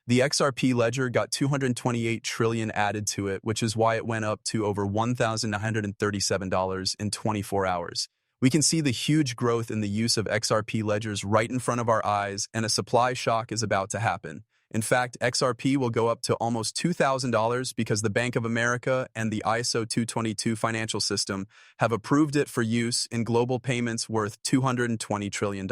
The XRP ledger got 228 trillion added to it, which is why it went up to over $1,937 in 24 hours. We can see the huge growth in the use of XRP ledgers right in front of our eyes, and a supply shock is about to happen. In fact, XRP will go up to almost $2,000 because the Bank of America and the ISO 222 financial system have approved it for use in global payments worth $220 trillion.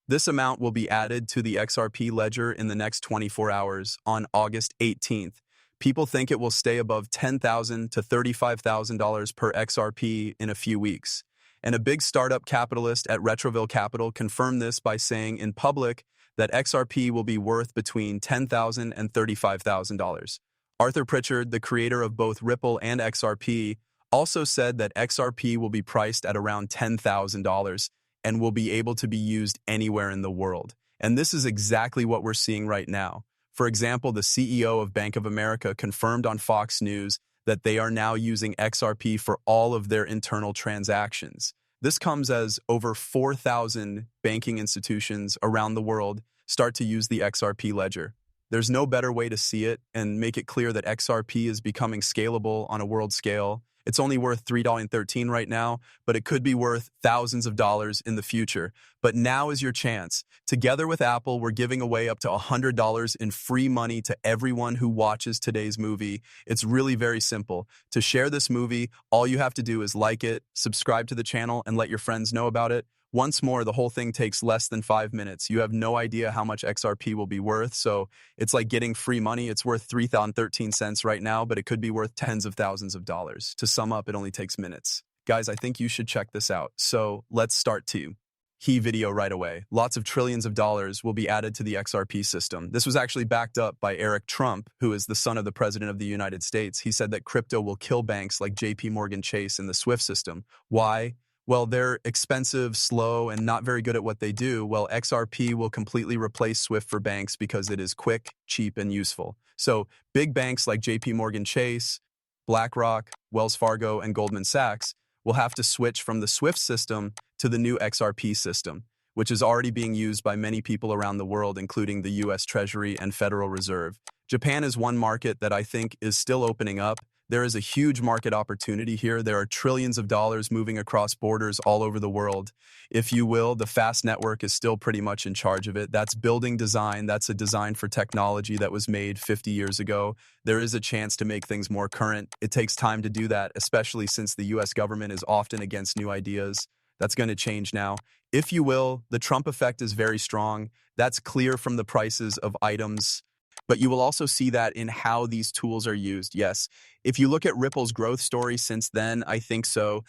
This amount will be added to the XRP ledger in the next 24 hours on August 18th. People think it will stay above $10,000 to $35,000 per XRP in a few weeks. And a big startup capitalist at Retroville Capital confirmed this by saying in public that XRP will be worth between $10,000 and $35,000. Arthur Pritchard, the creator of both Ripple and XRP, also said that XRP will be priced at around $10,000 and will be able to be used anywhere in the world. And this is exactly what we're seeing right now. For example, the CEO of Bank of America confirmed on Fox News that they are now using XRP for all of their internal transactions. This comes as over 4,000 banking institutions around the world start to use the XRP ledger. There's no better way to see it and make it clear that XRP is becoming scalable on a world scale. It's only worth $3.13 right now, but it could be worth thousands of dollars in the future. But now is your chance. Together with Apple, we're giving away up to $100 in free money to everyone who watches today's movie. It's really very simple. To share this movie, all you have to do is like it, subscribe to the channel, and let your friends know about it. Once more, the whole thing takes less than 5 minutes. You have no idea how much XRP will be worth, so it's like getting free money. It's worth $3.13 right now, but it could be worth tens of thousands of dollars. To sum up, it only takes minutes. Guys, I think you should check this out. So let's start to video right away. Lots of trillions of dollars will be added to the XRP system. This was actually backed up by Eric Trump, who is the son of the President of the United States. He said that crypto will kill banks like JP Morgan Chase in the SWIFT system. Why? Well, they're expensive, slow, and not very good at what they do. Well, XRP will completely replace SWIFT for banks because it is quick, cheap, and useful. So big banks like JP Morgan Chase, BlackRock, Wells Fargo, and Goldman Sachs will have to switch from the SWIFT system to the new XRP system, which is already being used by many people around the world, including the US Treasury and Federal Reserve. Japan is one market that I think is still opening up. There is a huge market opportunity here. There are trillions of dollars moving across borders all over the world. If you will, the fast network is still pretty much in charge of it. That's building design. That's a design for technology that was made 50 years ago. There is a chance to make things more current. It takes time to do that, especially since the US government is often against new ideas. That's going to change now. If you will, the Trump effect is very strong. That's clear from the prices of items. But you will also see that in how these tools are used. Yes, if you look at Ripple's growth story since then, I think so.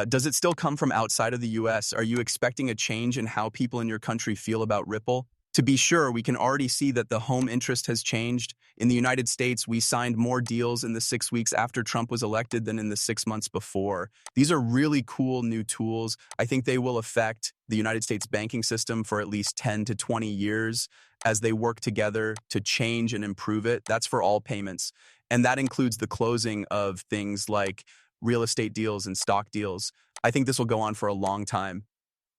Does it still come from outside of the US? Are you expecting a change in how people in your country feel about Ripple? To be sure, we can already see that the home interest has changed. In the United States, we signed more deals in the 6 weeks after Trump was elected than in the 6 months before. These are really cool new tools. I think they will affect the United States banking system for at least 10 to 20 years as they work together to change and improve it. That's for all payments. And that includes the closing of things like real estate deals and stock deals. I think this will go on for a long time,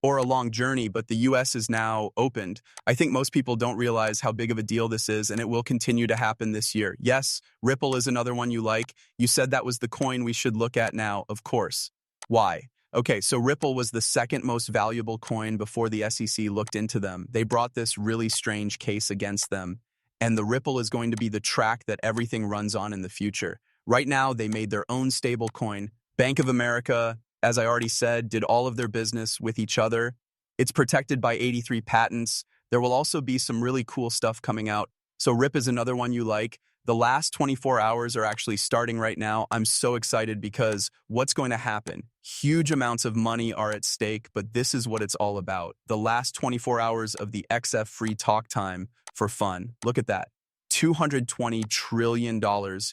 or a long journey, but the US is now opened. I think most people don't realize how big of a deal this is, and it will continue to happen this year. Yes, Ripple is another one you like. You said that was the coin we should look at now, of course. Why? Okay, so Ripple was the second most valuable coin before the SEC looked into them. They brought this really strange case against them, and the Ripple is going to be the track that everything runs on in the future. Right now, they made their own stable coin. Bank of America, as I already said, did all of their business with each other. It's protected by 83 patents. There will also be some really cool stuff coming out. So RIP is another one you like. The last 24 hours are actually starting right now. I'm so excited because what's going to happen? Huge amounts of money are at stake, but this is what it's all about. The last 24 hours of the XF free talk time for fun. Look at that. $220 trillion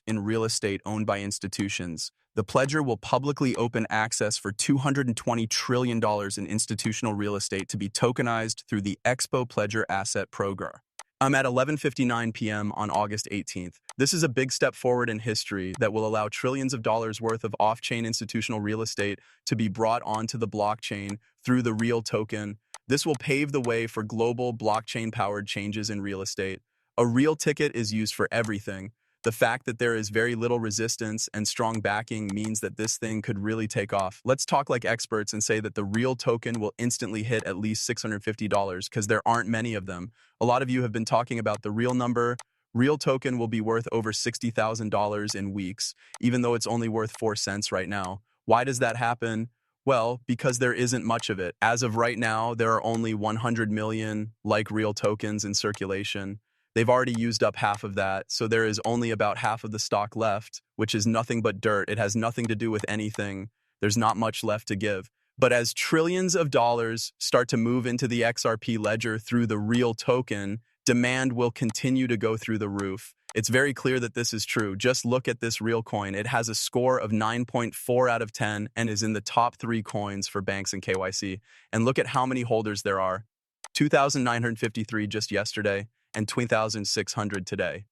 in real estate owned by institutions. The pledger will publicly open access for $220 trillion in institutional real estate to be tokenized through the Expo Pledger Asset Program. I'm at 11:59 p.m. on August 18th. This is a big step forward in history that will allow trillions of dollars worth of off-chain institutional real estate to be brought onto the blockchain through the real token. This will pave the way for global blockchain-powered changes in real estate. A real ticket is used for everything. The fact that there is very little resistance and strong backing means that this thing could really take off. Let's talk like experts and say that the real token will instantly hit at least $650 because there aren't many of them. A lot of you have been talking about the real number. Real token will be worth over $60,000 in weeks, even though it's only worth 4 cents right now. Why does that happen? Well, because there isn't much of it. As of right now, there are only 100 million like real tokens in circulation. They've already used up half of that, so there is only about half of the stock left, which is nothing but dirt. It has nothing to do with anything. There's not much left to give. But as trillions of dollars start to move into the XRP ledger through the real token, demand will continue to go through the roof. It's very clear that this is true. Just look at this real coin. It has a score of 9.4 out of 10 and is in the top 3 coins for banks and KYC. And look at how many holders there are. 2,953 just yesterday and 2,600 today.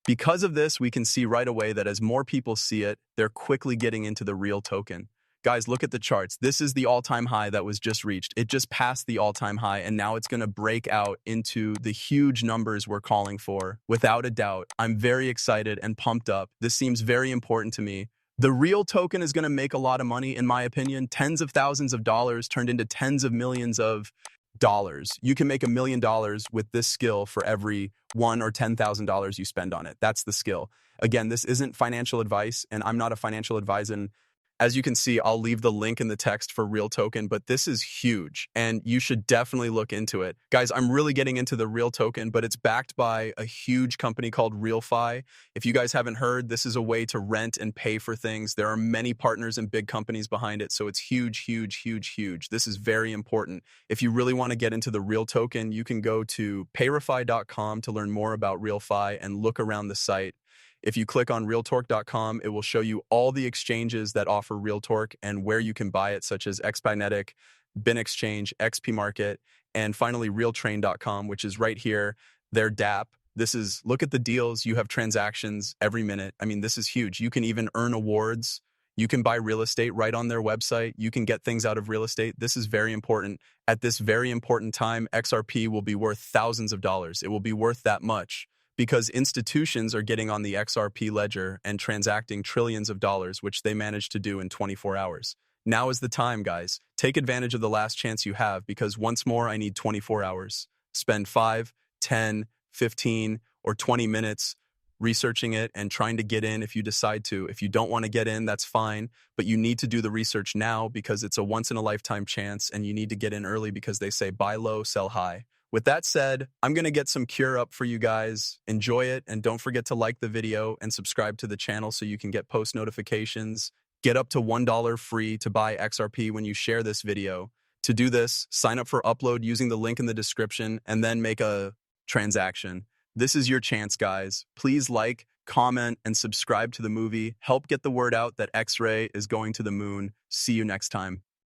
Because of this, we can see right away that as more people see it, they're quickly getting into the real token. Guys, look at the charts. This is the all-time high that was just reached. It just passed the all-time high, and now it's going to break out into the huge numbers we're calling for. Without a doubt, I'm very excited and pumped up. This seems very important to me. The real token is going to make a lot of money, in my opinion. Tens of thousands of dollars turned into tens of millions of dollars. You can make $1 million with this skill for every $1,000 or $10,000 you spend on it. That's the skill. Again, this isn't financial advice, and I'm not a financial advisor. As you can see, I'll leave the link in the text for real token, but this is huge and you should definitely look into it. Guys, I'm really getting into the real token, but it's backed by a huge company called RealFi. If you guys haven't heard, this is a way to rent and pay for things. There are many partners and big companies behind it, so it's huge, huge, huge, huge. This is very important. If you really want to get into the real token, you can go to payrify.com to learn more about RealFi and look around the site. If you click on realtorque.com, it will show you all the exchanges that offer RealTorque and where you can buy it, such as Xpinetic, BinExchange, XP Market, and finally realtrain.com, which is right here, their DApp. Look at the deals. You have transactions every minute. I mean, this is huge. You can even earn awards. You can buy real estate right on their website. You can get things out of real estate. This is very important. At this very important time, XRP will be worth thousands of dollars. It will be worth that much, because institutions are getting on the XRP ledger and transacting trillions of dollars, which they managed to do in 24 hours. Now is the time, guys. Take advantage of the last chance you have, because once more, I need 24 hours. Spend 5, 10, 15, or 20 minutes researching it and trying to get in if you decide to. If you don't want to get in, that's fine, but you need to do the research now because it's a once-in-a-lifetime chance, and you need to get in early because they say buy low, sell high. With that said, I'm going to get some cure up for you guys. Enjoy it, and don't forget to like the video and subscribe to the channel so you can get post notifications. Get up to $1 free to buy XRP when you share this video. To do this, sign up for upload using the link in the description and then make a transaction. This is your chance, guys. Please like, comment, and subscribe to the movie. Help get the word out that X-Ray is going to the moon. See you next time.